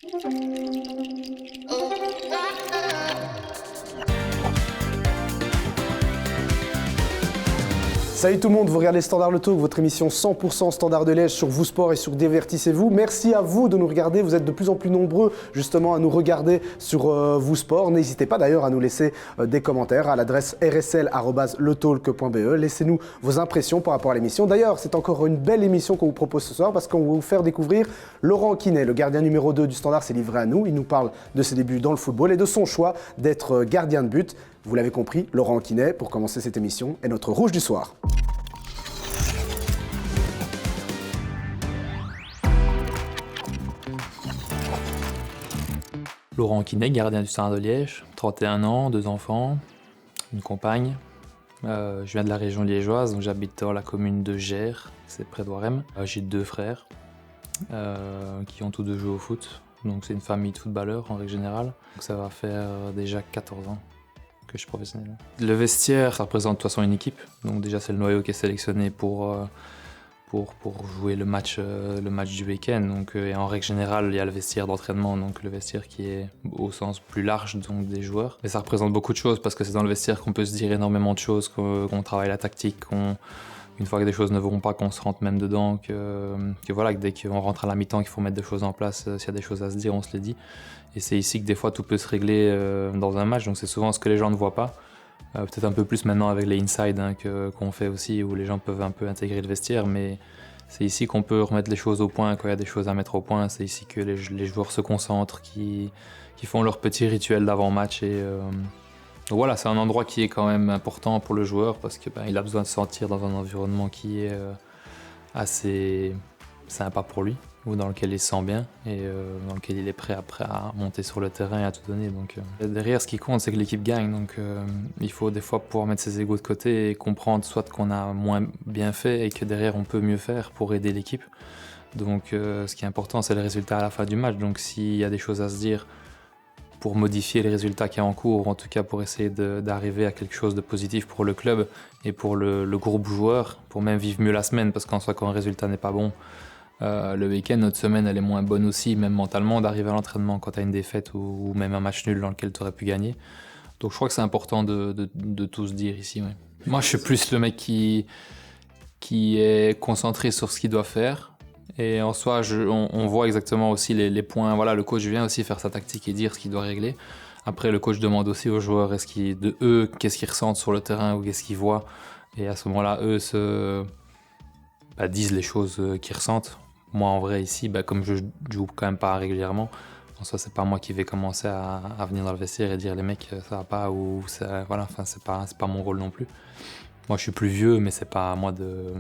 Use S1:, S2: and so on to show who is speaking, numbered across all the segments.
S1: Salut tout le monde, vous regardez Standard Le Talk, votre émission 100% Standard de Liège sur Vous Sport et sur Divertissez-vous. Merci à vous de nous regarder, vous êtes de plus en plus nombreux justement à nous regarder sur Vous Sport. N'hésitez pas d'ailleurs à nous laisser des commentaires à l'adresse rsl@letalk.be. Laissez-nous vos impressions par rapport à l'émission. D'ailleurs, c'est encore une belle émission qu'on vous propose ce soir parce qu'on va vous faire découvrir Laurent Quinet, le gardien numéro 2 du Standard, s'est livré à nous. Il nous parle de ses débuts dans le football et de son choix d'être gardien de but. Vous l'avez compris, Laurent Quinet, pour commencer cette émission, est notre rouge du soir.
S2: Laurent Quinet, gardien du Standard de Liège, 31 ans, 2 enfants, une compagne. Je viens de la région liégeoise, donc j'habite dans la commune de Gers, c'est près d'Ouarem. J'ai 2 frères qui ont tous 2 joué au foot, donc c'est une famille de footballeurs en règle générale. Donc ça va faire déjà 14 ans que je suis professionnel. Le vestiaire, ça représente de toute façon une équipe, donc déjà c'est le noyau qui est sélectionné pour jouer le match du week-end. Donc, et en règle générale, il y a le vestiaire d'entraînement, donc le vestiaire qui est au sens plus large donc des joueurs. Et ça représente beaucoup de choses parce que c'est dans le vestiaire qu'on peut se dire énormément de choses, qu'on travaille la tactique, une fois que des choses ne vont pas, qu'on se rentre même dedans, que voilà, que dès qu'on rentre à la mi-temps, qu'il faut mettre des choses en place, s'il y a des choses à se dire, on se les dit. Et c'est ici que des fois tout peut se régler dans un match, donc c'est souvent ce que les gens ne voient pas. Peut-être un peu plus maintenant avec les inside qu'on fait aussi, où les gens peuvent un peu intégrer le vestiaire, mais c'est ici qu'on peut remettre les choses au point quand il y a des choses à mettre au point. C'est ici que les joueurs se concentrent, qui font leur petit rituel d'avant-match. Et voilà, c'est un endroit qui est quand même important pour le joueur parce qu'il a besoin de se sentir dans un environnement qui est assez sympa pour lui, ou dans lequel il se sent bien et dans lequel il est prêt après à monter sur le terrain et à tout donner. Donc, derrière, ce qui compte, c'est que l'équipe gagne. Donc, il faut des fois pouvoir mettre ses égos de côté et comprendre soit qu'on a moins bien fait et que derrière, on peut mieux faire pour aider l'équipe. Donc, ce qui est important, c'est le résultat à la fin du match. Donc, s'il y a des choses à se dire pour modifier les résultats qu'il y a en cours, ou en tout cas pour essayer d'arriver à quelque chose de positif pour le club et pour le groupe joueur, pour même vivre mieux la semaine, parce qu'en soi, quand un résultat n'est pas bon, le week-end, notre semaine, elle est moins bonne aussi, même mentalement, d'arriver à l'entraînement quand tu as une défaite ou même un match nul dans lequel tu aurais pu gagner. Donc je crois que c'est important de tout se dire ici. Ouais. Moi, je suis plus le mec qui est concentré sur ce qu'il doit faire. Et en soi, on voit exactement aussi les points. Voilà, le coach vient aussi faire sa tactique et dire ce qu'il doit régler. Après, le coach demande aussi aux joueurs qu'est-ce qu'ils ressentent sur le terrain ou qu'est-ce qu'ils voient. Et à ce moment-là, eux disent les choses qu'ils ressentent. Moi, en vrai, ici, comme je joue quand même pas régulièrement, en soi, c'est pas moi qui vais commencer à venir dans le vestiaire et dire les mecs, ça va pas, ou ça, voilà, enfin, c'est pas mon rôle non plus. Moi, je suis plus vieux, mais c'est pas à moi de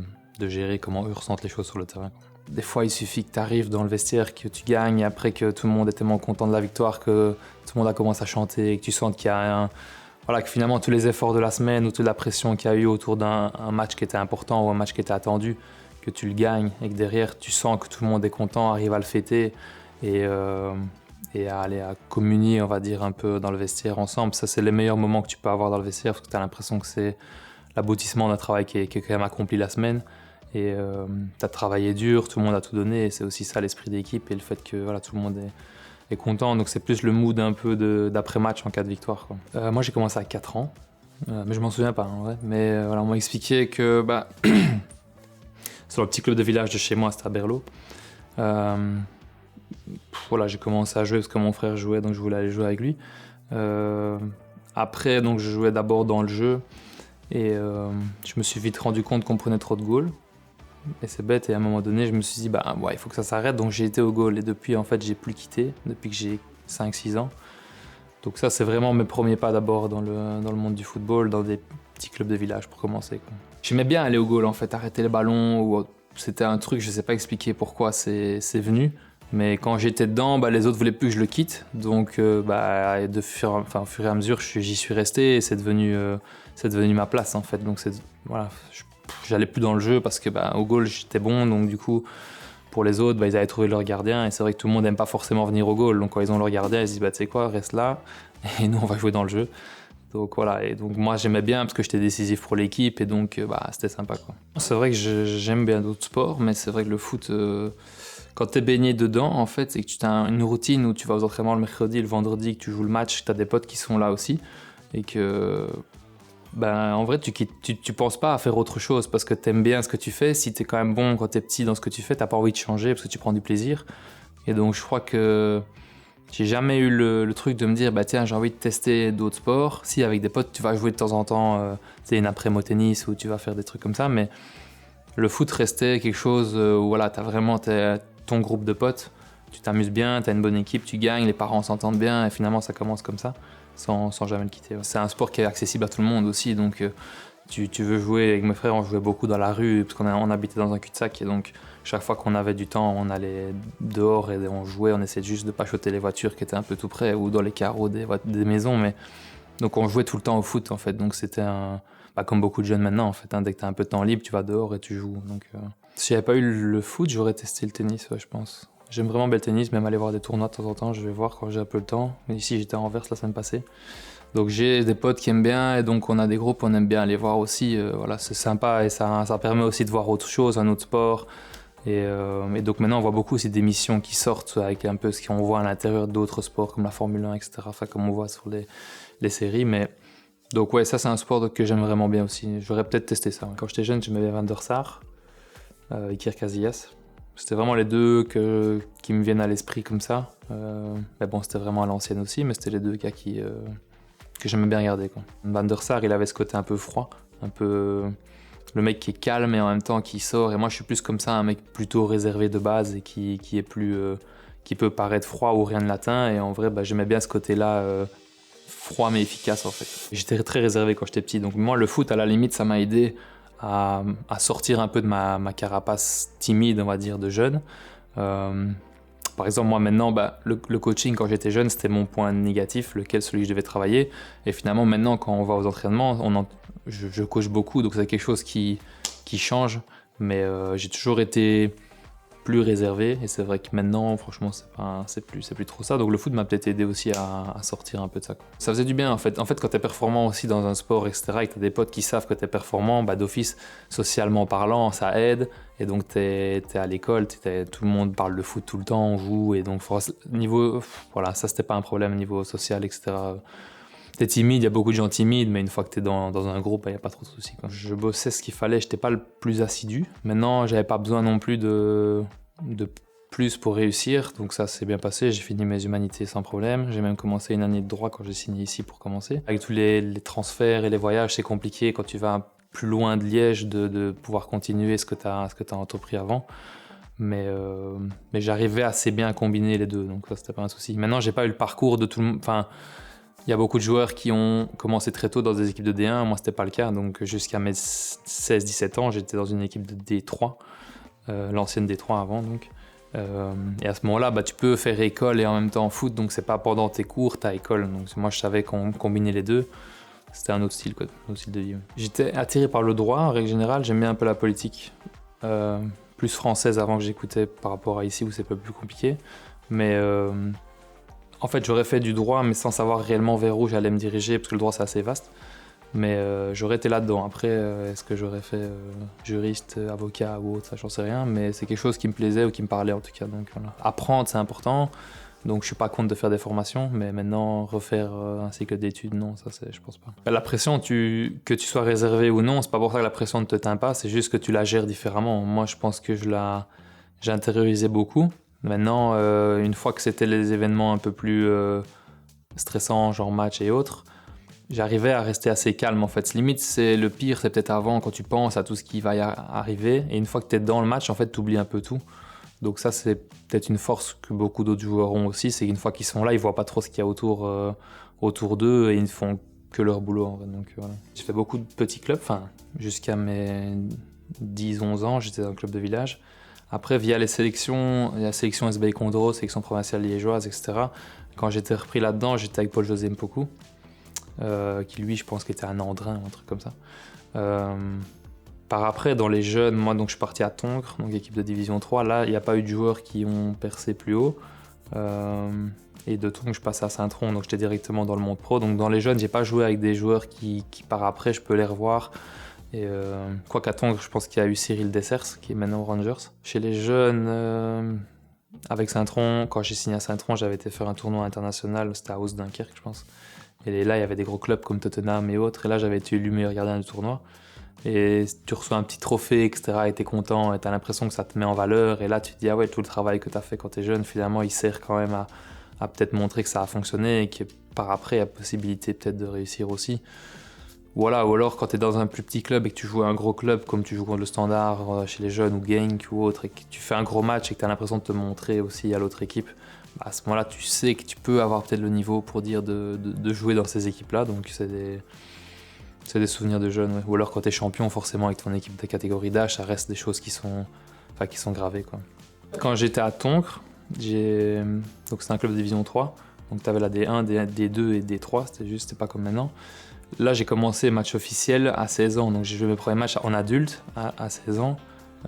S2: gérer comment eux ressentent les choses sur le terrain. Des fois, il suffit que tu arrives dans le vestiaire, que tu gagnes, et après que tout le monde est tellement content de la victoire, que tout le monde a commencé à chanter, et que tu sens qu'il y a que finalement, tous les efforts de la semaine ou toute la pression qu'il y a eu autour d'un match qui était important ou un match qui était attendu, que tu le gagnes et que derrière tu sens que tout le monde est content, arrive à le fêter et à aller à communier, on va dire, un peu dans le vestiaire ensemble. Ça, c'est les meilleurs moments que tu peux avoir dans le vestiaire parce que tu as l'impression que c'est l'aboutissement d'un travail qui est quand même accompli la semaine. Et tu as travaillé dur, tout le monde a tout donné et c'est aussi ça l'esprit d'équipe et le fait que voilà, tout le monde est content. Donc c'est plus le mood un peu d'après-match en cas de victoire, quoi. Moi, j'ai commencé à 4 ans, mais je m'en souviens pas en vrai. Mais voilà, on m'a expliqué que sur le petit club de village de chez moi, c'était à Berlot. Voilà, j'ai commencé à jouer parce que mon frère jouait, donc je voulais aller jouer avec lui. Après, donc, je jouais d'abord dans le jeu et je me suis vite rendu compte qu'on prenait trop de goals. Et c'est bête, et à un moment donné, je me suis dit, il faut que ça s'arrête, donc j'ai été au goal. Et depuis, en fait, j'ai plus quitté, depuis que j'ai 5-6 ans. Donc ça, c'est vraiment mes premiers pas d'abord dans le monde du football, dans des petits clubs de village pour commencer, quoi. J'aimais bien aller au goal, en fait, arrêter les ballons, c'était un truc, je sais pas expliquer pourquoi c'est venu. Mais quand j'étais dedans, les autres voulaient plus que je le quitte. Donc, au fur et à mesure, j'y suis resté et c'est devenu ma place, en fait. Donc, j'allais plus dans le jeu parce que au goal, j'étais bon. Donc, du coup, pour les autres, ils avaient trouvé leur gardien. Et c'est vrai que tout le monde n'aime pas forcément venir au goal. Donc, quand ils ont leur gardien, ils se disent, tu sais quoi, reste là. Et nous, on va jouer dans le jeu. Donc, voilà. Et donc, moi, j'aimais bien parce que j'étais décisif pour l'équipe. Et donc, c'était sympa, quoi. C'est vrai que j'aime bien d'autres sports, mais c'est vrai que le foot... quand tu es baigné dedans, en fait, c'est que tu as une routine où tu vas aux entraînements le mercredi, le vendredi, que tu joues le match, tu as des potes qui sont là aussi. Et que, en vrai, tu penses pas à faire autre chose parce que tu aimes bien ce que tu fais. Si tu es quand même bon quand tu es petit dans ce que tu fais, tu pas envie de changer parce que tu prends du plaisir. Et donc, je crois que j'ai jamais eu le truc de me dire, tiens, j'ai envie de tester d'autres sports. Si, avec des potes, tu vas jouer de temps en temps, une après-midi au tennis ou tu vas faire des trucs comme ça. Mais le foot restait quelque chose où voilà, tu as vraiment ton groupe de potes. Tu t'amuses bien, tu as une bonne équipe, tu gagnes, les parents s'entendent bien et finalement, ça commence comme ça. Sans jamais le quitter. Ouais. C'est un sport qui est accessible à tout le monde aussi, donc tu veux jouer avec mes frères, on jouait beaucoup dans la rue, parce qu'on habitait dans un cul-de-sac, et donc chaque fois qu'on avait du temps, on allait dehors et on jouait, on essayait juste de pas choter les voitures qui étaient un peu tout près, ou dans les carreaux des maisons, mais donc on jouait tout le temps au foot en fait, donc c'était comme beaucoup de jeunes maintenant en fait, dès que tu as un peu de temps libre, tu vas dehors et tu joues. Donc, si j'avais pas eu le foot, j'aurais testé le tennis, ouais, je pense. J'aime vraiment bien le tennis, même aller voir des tournois de temps en temps, je vais voir quand j'ai un peu le temps. Ici, j'étais à Anvers la semaine passée. Donc j'ai des potes qui aiment bien, et donc on a des groupes, on aime bien aller voir aussi. Voilà, c'est sympa et ça permet aussi de voir autre chose, un autre sport. Et donc maintenant, on voit beaucoup aussi d'émissions qui sortent avec un peu ce qu'on voit à l'intérieur d'autres sports comme la Formule 1, etc. Enfin, comme on voit sur les séries. Mais donc ouais, ça c'est un sport que j'aime vraiment bien aussi. J'aurais peut-être testé ça. Quand j'étais jeune, j'aimais bien Van der Sar, Iker Casillas. C'était vraiment les deux qui me viennent à l'esprit comme ça. Mais bon, c'était vraiment à l'ancienne aussi, mais c'était les deux gars que j'aimais bien regarder, quoi. Van der Sar, il avait ce côté un peu froid, un peu le mec qui est calme et en même temps qui sort. Et moi, je suis plus comme ça, un mec plutôt réservé de base et qui est plus, qui peut paraître froid ou rien de latin. Et en vrai, j'aimais bien ce côté-là, froid mais efficace en fait. J'étais très réservé quand j'étais petit, donc moi, le foot, à la limite, ça m'a aidé à sortir un peu de ma carapace timide, on va dire, de jeune. Par exemple, moi maintenant, le coaching quand j'étais jeune, c'était mon point négatif, celui que je devais travailler. Et finalement, maintenant, quand on va aux entraînements, je coach beaucoup, donc c'est quelque chose qui change. Mais j'ai toujours été plus réservé, et c'est vrai que maintenant, franchement, c'est plus trop ça. Donc le foot m'a peut-être aidé aussi à sortir un peu de ça, quoi. Ça faisait du bien en fait. En fait, quand t'es performant aussi dans un sport, etc., et que t'as des potes qui savent que t'es performant, d'office, socialement parlant, ça aide. Et donc t'es à l'école, tout le monde parle de foot tout le temps, on joue, et donc niveau, voilà, ça c'était pas un problème niveau social, etc. T'es timide, il y a beaucoup de gens timides, mais une fois que t'es dans un groupe, il n'y a pas trop de soucis, quoi. Je bossais ce qu'il fallait, j'étais pas le plus assidu. Maintenant, j'avais pas besoin non plus de plus pour réussir, donc ça s'est bien passé. J'ai fini mes humanités sans problème. J'ai même commencé une année de droit quand j'ai signé ici pour commencer. Avec tous les transferts et les voyages, c'est compliqué quand tu vas plus loin de Liège de pouvoir continuer ce que tu as entrepris avant. Mais j'arrivais assez bien à combiner les deux, donc ça c'était pas un souci. Maintenant, j'ai pas eu le parcours de tout le monde. Enfin, il y a beaucoup de joueurs qui ont commencé très tôt dans des équipes de D1, moi c'était pas le cas, donc jusqu'à mes 16-17 ans, j'étais dans une équipe de D3, l'ancienne D3 avant donc. Et à ce moment-là, tu peux faire école et en même temps foot, donc c'est pas pendant tes cours, t'as école. Donc moi je savais qu'on combinait les deux, c'était un autre style, quoi, un autre style de vie. J'étais attiré par le droit en règle générale, j'aimais un peu la politique, plus française avant que j'écoutais par rapport à ici où c'est un peu plus compliqué. Mais en fait, j'aurais fait du droit, mais sans savoir réellement vers où j'allais me diriger, parce que le droit, c'est assez vaste. Mais j'aurais été là-dedans. Après, est-ce que j'aurais fait juriste, avocat ou autre, ça, j'en sais rien. Mais c'est quelque chose qui me plaisait ou qui me parlait, en tout cas. Donc, voilà. Apprendre, c'est important. Donc, je suis pas contre de faire des formations. Mais maintenant, refaire un cycle d'études, non, ça, je pense pas. La pression, que tu sois réservé ou non, c'est pas pour ça que la pression ne te teint pas. C'est juste que tu la gères différemment. Moi, je pense que j'ai intériorisé beaucoup. Maintenant, une fois que c'était les événements un peu plus stressants, genre match et autres, j'arrivais à rester assez calme en fait. Limite, c'est le pire, c'est peut-être avant quand tu penses à tout ce qui va y arriver. Et une fois que tu es dans le match, en fait, tu oublies un peu tout. Donc ça, c'est peut-être une force que beaucoup d'autres joueurs ont aussi. C'est qu'une fois qu'ils sont là, ils voient pas trop ce qu'il y a autour d'eux et ils ne font que leur boulot. En fait. Donc voilà. J'ai fait beaucoup de petits clubs. Jusqu'à mes 10-11 ans, j'étais dans un club de village. Après, via la sélection SBI Condro, sélection provinciale liégeoise, etc., quand j'étais repris là-dedans, j'étais avec Paul-José Mpoku, qui lui, je pense, qu'il était à Nandrin, un truc comme ça. Par après, dans les jeunes, moi, donc, je suis parti à Tongres, donc équipe de division 3. Là, il n'y a pas eu de joueurs qui ont percé plus haut. Et de Tongres, je passais à Saint-Tron, donc j'étais directement dans le monde pro. Donc dans les jeunes, j'ai pas joué avec des joueurs qui par après, je peux les revoir. Et quoi qu'à Tongres, je pense qu'il y a eu Cyril Dessers, qui est maintenant aux Rangers. Chez les jeunes, avec Saint-Tron, quand j'ai signé à Saint-Tron, j'avais été faire un tournoi international, c'était à Dunkerque, je pense. Et là, il y avait des gros clubs comme Tottenham et autres, et là, j'avais été élu meilleur gardien du tournoi. Et tu reçois un petit trophée, etc., et t'es content, et t'as l'impression que ça te met en valeur, et là, tu te dis, ah ouais, tout le travail que t'as fait quand t'es jeune, finalement, il sert quand même à peut-être montrer que ça a fonctionné, et que par après, il y a possibilité peut-être de réussir aussi. Voilà, ou alors quand tu es dans un plus petit club et que tu joues à un gros club comme tu joues contre le Standard chez les jeunes ou Genk ou autre et que tu fais un gros match et que tu as l'impression de te montrer aussi à l'autre équipe, bah à ce moment-là tu sais que tu peux avoir peut-être le niveau pour dire de jouer dans ces équipes-là, donc c'est des souvenirs de jeunes. Ouais. Ou alors quand tu es champion forcément avec ton équipe de catégorie d'âge, ça reste des choses qui sont gravées, quoi. Quand j'étais à Tonkres, donc c'est un club de division 3, donc tu avais la D1, D2 et D3, c'était pas comme maintenant. Là, j'ai commencé match officiel à 16 ans, donc j'ai joué mes premiers matchs en adulte à 16 ans.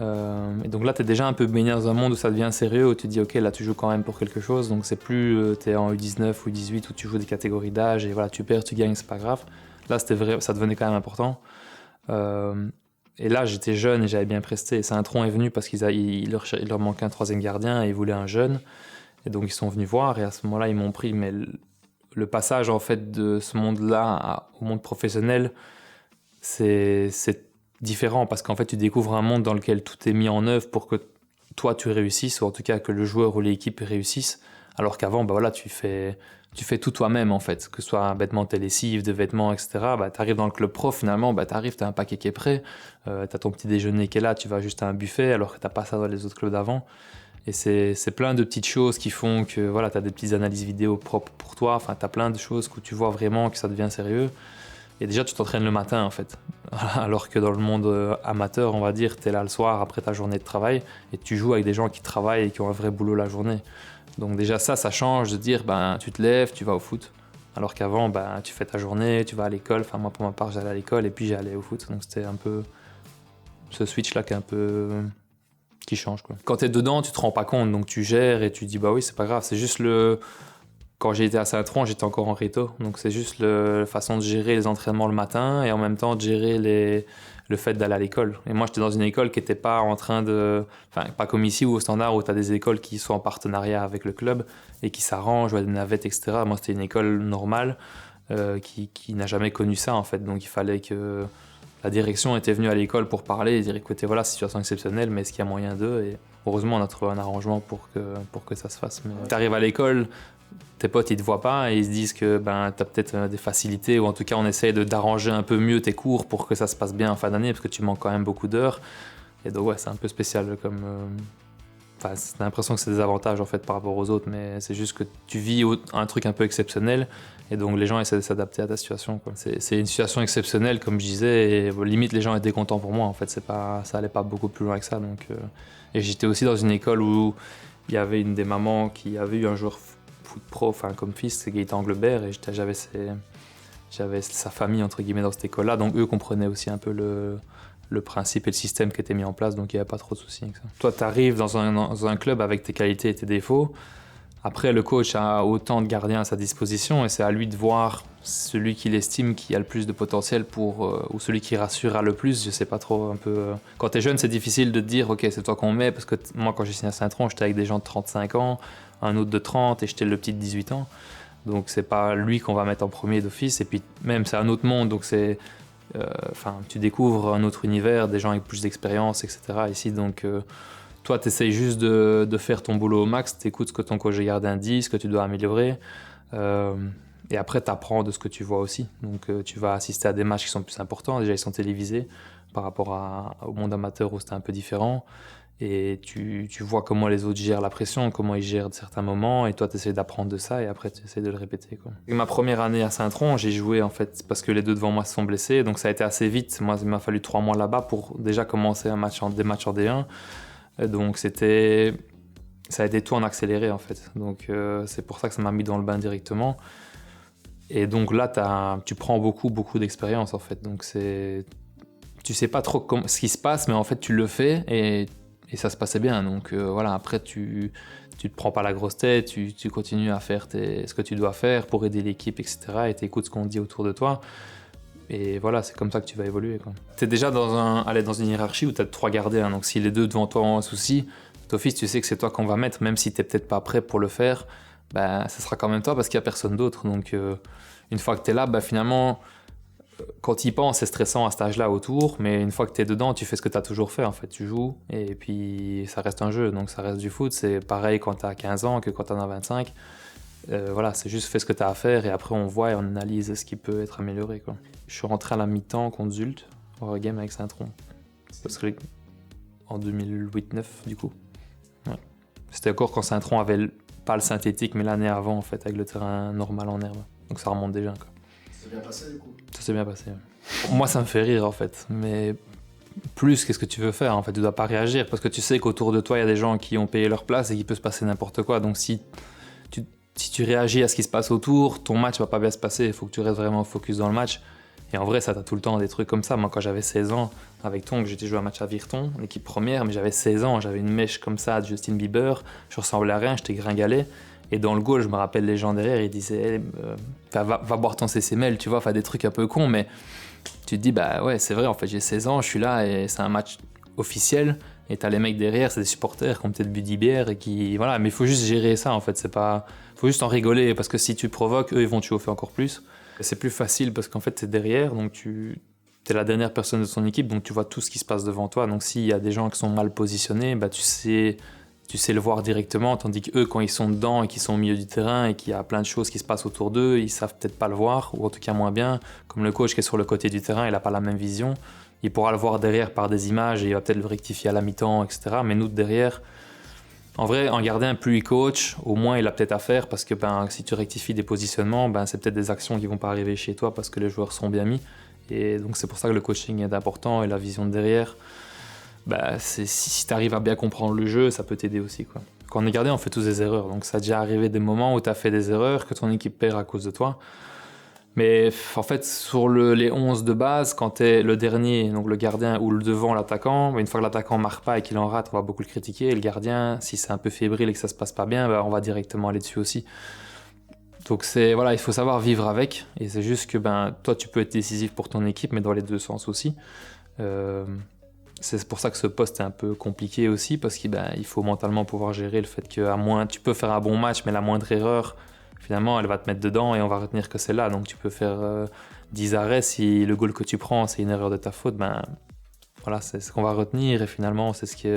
S2: Et donc là, tu es déjà un peu baigné dans un monde où ça devient sérieux, où tu te dis, ok, là, tu joues quand même pour quelque chose, donc c'est plus tu es en U19 ou U18 où tu joues des catégories d'âge et voilà, tu perds, tu gagnes, c'est pas grave. Là, c'était vrai, ça devenait quand même important. Et là, j'étais jeune et j'avais bien presté. Et Saint-Tron est venu parce qu'il leur manquait un troisième gardien et ils voulaient un jeune. Et donc, ils sont venus voir et à ce moment-là, ils m'ont pris, mais le passage en fait de ce monde-là au monde professionnel, c'est différent parce qu'en fait tu découvres un monde dans lequel tout est mis en œuvre pour que toi tu réussisses ou en tout cas que le joueur ou l'équipe réussisse, alors qu'avant bah voilà tu fais tout toi-même en fait, que ce soit bêtement tes lessives, des vêtements, etc. Bah, tu arrives dans le club pro finalement, bah, tu arrives, tu as un paquet qui est prêt, tu as ton petit déjeuner qui est là, tu vas juste à un buffet alors que tu n'as pas ça dans les autres clubs d'avant. Et c'est plein de petites choses qui font que voilà, tu as des petites analyses vidéo propres pour toi, enfin, tu as plein de choses où tu vois vraiment que ça devient sérieux. Et déjà, tu t'entraînes le matin en fait. Alors que dans le monde amateur, on va dire, tu es là le soir après ta journée de travail et tu joues avec des gens qui travaillent et qui ont un vrai boulot la journée. Donc déjà ça change de dire ben, tu te lèves, tu vas au foot. Alors qu'avant, ben, tu fais ta journée, tu vas à l'école. Enfin, moi pour ma part, j'allais à l'école et puis j'allais au foot. Donc c'était un peu ce switch-là qui change, quoi. Quand tu es dedans, tu te rends pas compte, donc tu gères et tu dis bah oui, c'est pas grave, c'est juste quand j'ai été à Saint-Tron, j'étais encore en réto, donc c'est juste la façon de gérer les entraînements le matin et en même temps de gérer le fait d'aller à l'école. Et moi, j'étais dans une école qui n'était pas en train de... Enfin, pas comme ici ou au Standard où tu as des écoles qui sont en partenariat avec le club et qui s'arrangent, des navettes, etc. Moi, c'était une école normale qui n'a jamais connu ça, en fait. Donc, il fallait que... La direction était venue à l'école pour parler et dire écoutez, voilà, situation exceptionnelle, mais est-ce qu'il y a moyen d'eux? Et heureusement, on a trouvé un arrangement pour que ça se fasse. Mais tu arrives à l'école, tes potes ils te voient pas et ils se disent que ben, tu as peut-être des facilités ou en tout cas on essaye d'arranger un peu mieux tes cours pour que ça se passe bien en fin d'année parce que tu manques quand même beaucoup d'heures. Et donc ouais, c'est un peu spécial comme... Enfin, t'as l'impression que c'est des avantages en fait par rapport aux autres, mais c'est juste que tu vis un truc un peu exceptionnel et donc les gens essaient de s'adapter à ta situation, quoi. C'est une situation exceptionnelle comme je disais et limite les gens étaient contents pour moi en fait, ça allait pas beaucoup plus loin que ça. Donc, et j'étais aussi dans une école où il y avait une des mamans qui avait eu un joueur foot pro, enfin comme fils, c'est Gaëtan Anglebert et j'avais sa famille entre guillemets dans cette école-là, donc eux comprenaient aussi un peu le principe et le système qui était mis en place, donc il n'y avait pas trop de soucis avec ça. Toi, tu arrives dans un club avec tes qualités et tes défauts. Après, le coach a autant de gardiens à sa disposition et c'est à lui de voir celui qu'il estime qui a le plus de potentiel ou celui qui rassurera le plus, je sais pas trop, un peu. Quand t'es jeune, c'est difficile de te dire, ok, c'est toi qu'on met, parce que moi, quand j'ai signé à Saint-Tron, j'étais avec des gens de 35 ans, un autre de 30 et j'étais le petit de 18 ans. Donc c'est pas lui qu'on va mettre en premier d'office, et puis même c'est un autre monde, donc c'est... tu découvres un autre univers, des gens avec plus d'expérience, etc. ici, donc toi tu essayes juste de faire ton boulot au max, tu écoutes ce que ton coach de gardien dit, ce que tu dois améliorer, et après tu apprends de ce que tu vois aussi. Donc tu vas assister à des matchs qui sont plus importants, déjà ils sont télévisés par rapport au monde amateur où c'était un peu différent. Et tu vois comment les autres gèrent la pression, comment ils gèrent certains moments, et toi tu essaies d'apprendre de ça et après tu essaies de le répéter, quoi. Et ma première année à Saint-Tron, j'ai joué en fait parce que les deux devant moi se sont blessés, donc ça a été assez vite. Moi, il m'a fallu 3 mois là-bas pour déjà commencer des matchs en D1. Et donc ça a été tout en accéléré en fait. Donc c'est pour ça que ça m'a mis dans le bain directement. Et donc là tu prends beaucoup d'expérience en fait. Donc tu sais pas trop ce qui se passe, mais en fait tu le fais et ça se passait bien, donc voilà, après tu te prends pas la grosse tête, tu continues à faire ce que tu dois faire pour aider l'équipe, etc. et t'écoutes ce qu'on dit autour de toi, et voilà, c'est comme ça que tu vas évoluer, quoi. T'es déjà dans une hiérarchie où t'as 3 gardiens, donc si les deux devant toi ont un souci, d'office, tu sais que c'est toi qu'on va mettre, même si tu n'es peut-être pas prêt pour le faire, bah, ce sera quand même toi parce qu'il n'y a personne d'autre. Donc, une fois que tu es là, bah, finalement, quand tu y penses, c'est stressant à cet âge-là autour, mais une fois que tu es dedans, tu fais ce que tu as toujours fait. En fait, tu joues et puis ça reste un jeu, donc ça reste du foot. C'est pareil quand tu as 15 ans que quand tu en as 25. Voilà, c'est juste fais ce que tu as à faire et après on voit et on analyse ce qui peut être amélioré, quoi. Je suis rentré à la mi-temps contre Zult, au game avec Saint-Tron. Parce que en 2008-9 du coup. Ouais. C'était encore quand Saint-Tron avait pas le synthétique, mais l'année avant en fait, avec le terrain normal en herbe. Donc ça remonte déjà, quoi.
S1: Ça s'est bien passé du coup?
S2: Ça s'est bien passé. Ouais. Moi ça me fait rire en fait, mais plus qu'est-ce que tu veux faire en fait, tu dois pas réagir parce que tu sais qu'autour de toi il y a des gens qui ont payé leur place et qu'il peut se passer n'importe quoi. Donc si tu réagis à ce qui se passe autour, ton match va pas bien se passer, il faut que tu restes vraiment focus dans le match. Et en vrai, ça t'as tout le temps des trucs comme ça. Moi, quand j'avais 16 ans, avec Tonk, j'étais joué un match à Virton, l'équipe première, mais j'avais 16 ans, j'avais une mèche comme ça de Justin Bieber, je ressemblais à rien, j'étais gringalé. Et dans le goal, je me rappelle les gens derrière, ils disaient va boire ton CCML, tu vois, enfin des trucs un peu cons, mais tu te dis, bah ouais, c'est vrai, en fait, j'ai 16 ans, je suis là et c'est un match officiel. Et t'as les mecs derrière, c'est des supporters qui ont peut-être bu des bières et qui. Voilà, mais il faut juste gérer ça en fait, c'est pas. Faut juste en rigoler parce que si tu provoques, eux ils vont te chauffer encore plus. Et c'est plus facile parce qu'en fait t'es derrière, donc t'es la dernière personne de ton équipe, donc tu vois tout ce qui se passe devant toi. Donc s'il y a des gens qui sont mal positionnés, bah tu sais le voir directement, tandis qu'eux quand ils sont dedans et qu'ils sont au milieu du terrain et qu'il y a plein de choses qui se passent autour d'eux, ils savent peut-être pas le voir, ou en tout cas moins bien. Comme le coach qui est sur le côté du terrain, il a pas la même vision. Il pourra le voir derrière par des images et il va peut-être le rectifier à la mi-temps, etc. Mais nous, derrière, en vrai, un gardien, plus il coach, au moins il a peut-être à faire parce que si tu rectifies des positionnements, c'est peut-être des actions qui ne vont pas arriver chez toi parce que les joueurs seront bien mis. Et donc c'est pour ça que le coaching est important et la vision de derrière. Si tu arrives à bien comprendre le jeu, ça peut t'aider aussi, quoi. Quand on est gardien, on fait tous des erreurs. Donc ça a déjà arrivé des moments où tu as fait des erreurs, que ton équipe perd à cause de toi. Mais en fait, sur les 11 de base, quand tu es le dernier, donc le gardien ou le devant, l'attaquant, une fois que l'attaquant ne marque pas et qu'il en rate, on va beaucoup le critiquer. Et le gardien, si c'est un peu fébrile et que ça ne se passe pas bien, on va directement aller dessus aussi. Donc il faut savoir vivre avec. Et c'est juste que toi, tu peux être décisif pour ton équipe, mais dans les deux sens aussi. C'est pour ça que ce poste est un peu compliqué aussi, parce qu'il faut mentalement pouvoir gérer le fait que tu peux faire un bon match, mais la moindre erreur, finalement, elle va te mettre dedans et on va retenir que c'est là. Donc tu peux faire 10 arrêts, si le goal que tu prends, c'est une erreur de ta faute, voilà, c'est ce qu'on va retenir et finalement, c'est ce qui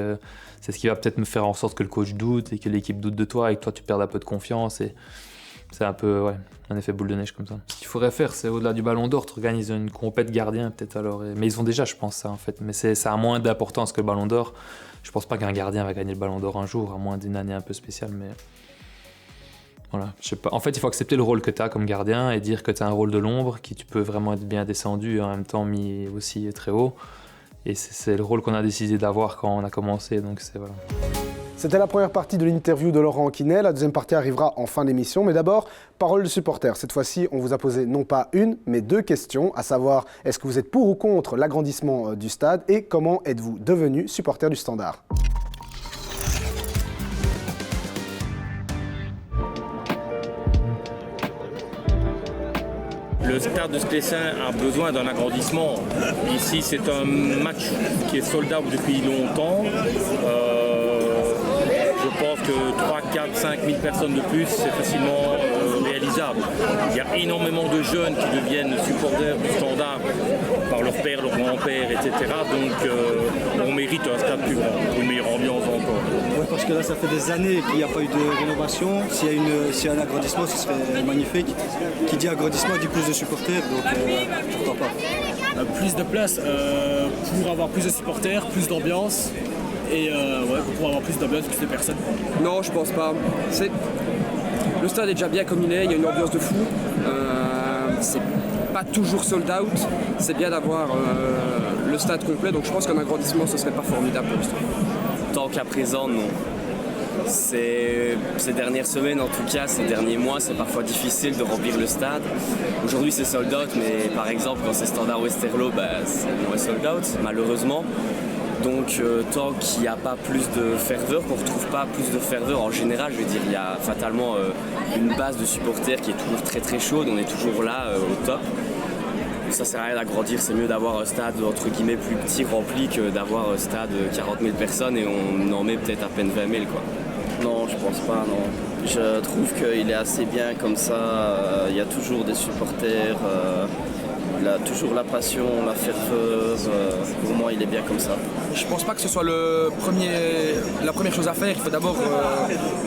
S2: va peut-être me faire en sorte que le coach doute et que l'équipe doute de toi et que toi, tu perds un peu de confiance. Et c'est un peu un effet boule de neige comme ça. Ce qu'il faudrait faire, c'est au-delà du ballon d'or, organiser une compète gardien peut-être alors. Mais ils ont déjà, je pense, ça en fait. Mais ça a moins d'importance que le ballon d'or. Je pense pas qu'un gardien va gagner le ballon d'or un jour, à moins d'une année un peu spéciale. Mais voilà, je sais pas. En fait, il faut accepter le rôle que tu as comme gardien et dire que tu as un rôle de l'ombre, qui tu peux vraiment être bien descendu et en même temps mis aussi très haut. Et c'est le rôle qu'on a décidé d'avoir quand on a commencé. Donc voilà.
S1: C'était la première partie de l'interview de Laurent Quinet. La deuxième partie arrivera en fin d'émission. Mais d'abord, parole de supporter. Cette fois-ci, on vous a posé non pas une, mais deux questions, à savoir, est-ce que vous êtes pour ou contre l'agrandissement du stade et comment êtes-vous devenu supporter du Standard ?
S3: Le stade de Sclessin a besoin d'un agrandissement. Ici, c'est un match qui est sold out depuis longtemps. Je pense que 3, 4, 5 000 personnes de plus, c'est facilement réalisable. Il y a énormément de jeunes qui deviennent supporters du Standard par leur père, leur grand-père, etc. Donc on mérite un stade plus grand, une meilleure ambiance encore.
S4: Oui, parce que là, ça fait des années qu'il n'y a pas eu de rénovation. S'il y a un agrandissement, ce serait magnifique. Qui dit agrandissement dit plus de supporters, donc pourquoi pas.
S5: Plus de place pour avoir plus de supporters, plus d'ambiance. Et pour avoir plus d'ambiance, plus de personnes.
S6: Non, je pense pas. Le stade est déjà bien comme il est, il y a une ambiance de fou. C'est pas toujours sold out. C'est bien d'avoir le stade complet, donc je pense qu'un agrandissement, ce serait pas formidable pour le stade.
S7: Tant qu'à présent, non. Ces dernières semaines, en tout cas, ces derniers mois, c'est parfois difficile de remplir le stade. Aujourd'hui, c'est sold out, mais par exemple, quand c'est Standard Westerlo, c'est moins sold out, malheureusement. Donc tant qu'il n'y a pas plus de ferveur, qu'on ne retrouve pas plus de ferveur en général, je veux dire, il y a fatalement une base de supporters qui est toujours très très chaude, on est toujours là au top. ça sert à rien d'agrandir, c'est mieux d'avoir un stade entre guillemets plus petit rempli que d'avoir un stade 40 000 personnes et on en met peut-être à peine 20 000 quoi.
S8: Non, je pense pas, non. Je trouve qu'il est assez bien comme ça, il y a toujours des supporters, il a toujours la passion, la ferveur, pour moi il est bien comme ça.
S6: Je pense pas que ce soit la première chose à faire. Il faut d'abord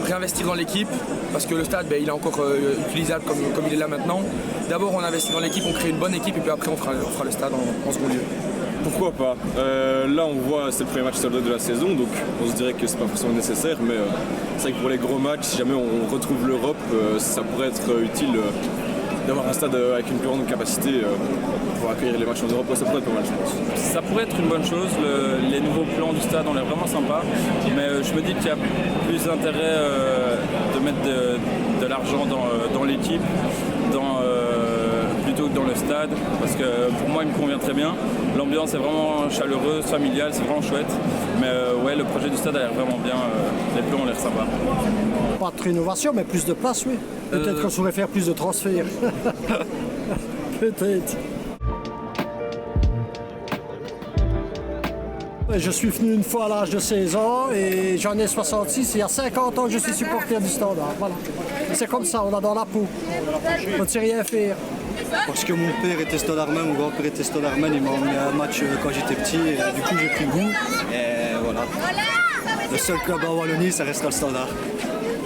S6: réinvestir dans l'équipe parce que le stade il est encore utilisable comme il est là maintenant. D'abord on investit dans l'équipe, on crée une bonne équipe et puis après on fera le stade en second lieu.
S9: Pourquoi pas. Là on voit c'est le premier match sold out de la saison donc on se dirait que c'est pas forcément nécessaire mais c'est vrai que pour les gros matchs si jamais on retrouve l'Europe ça pourrait être utile d'avoir un stade avec une plus grande capacité pour accueillir les matchs en Europe, ça pourrait être pas mal je pense.
S10: Ça pourrait être une bonne chose, les nouveaux plans du stade ont l'air vraiment sympas, mais je me dis qu'il y a plus d'intérêt de mettre de l'argent dans l'équipe, plutôt que dans le stade, parce que pour moi il me convient très bien. L'ambiance est vraiment chaleureuse, familiale, c'est vraiment chouette, mais ouais le projet du stade a l'air vraiment bien, les plans ont l'air sympas.
S11: Pas de rénovation, mais plus de place, oui. Peut-être qu'on saurait faire plus de transferts. Peut-être. Je suis venu une fois à l'âge de 16 ans et j'en ai 66. Il y a 50 ans que je suis supporter du Standard. Voilà. C'est comme ça, on a dans la peau. On ne sait rien faire.
S4: Parce que mon père était standardman, mon grand-père était standardman, il m'a emmené à un match quand j'étais petit et du coup j'ai pris goût. Et voilà. Le seul club en Wallonie, ça restera le Standard.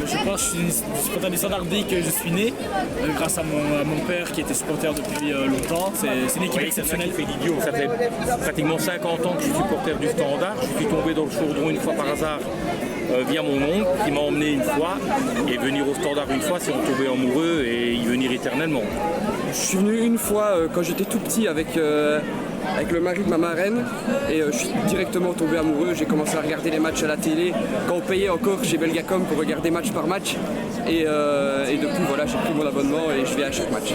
S5: Je pense que je suis supporter du Standard dès que je suis né, grâce à mon père qui était supporter depuis longtemps. C'est une équipe exceptionnelle.
S3: Ça fait pratiquement 50 ans que je suis supporter du Standard. Je suis tombé dans le chaudron une fois par hasard via mon oncle qui m'a emmené une fois. Et venir au Standard une fois, c'est en tomber amoureux et y venir éternellement.
S6: Je suis venu une fois quand j'étais tout petit avec le mari de ma marraine et je suis directement tombé amoureux. J'ai commencé à regarder les matchs à la télé. Quand on payait encore chez Belgacom pour regarder match par match. Et depuis voilà, j'ai pris mon abonnement et je vais à chaque match.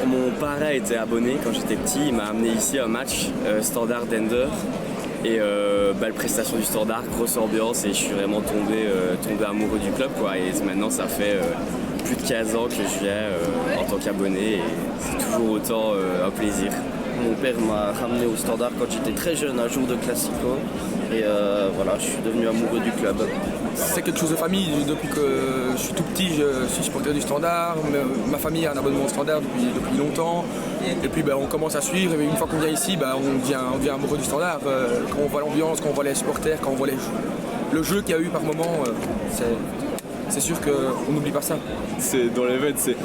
S7: Mon parrain était abonné quand j'étais petit, il m'a amené ici un match Standard d'Ender. Et belle prestation du Standard, grosse ambiance et je suis vraiment tombé amoureux du club quoi. Et maintenant ça fait plus de 15 ans que je viens en tant qu'abonné et c'est toujours autant un plaisir.
S8: Mon père m'a ramené au Standard quand j'étais très jeune, un jour de Classico. Et voilà, je suis devenu amoureux du club.
S6: C'est quelque chose de famille. Depuis que je suis tout petit, je suis supporter du Standard. Ma famille a un abonnement au Standard depuis longtemps. Et puis on commence à suivre. Et une fois qu'on vient ici, on devient amoureux du Standard. Quand on voit l'ambiance, quand on voit les supporters, quand on voit le jeu qu'il y a eu par moment, c'est sûr qu'on n'oublie pas ça.
S9: C'est dans les veines, c'est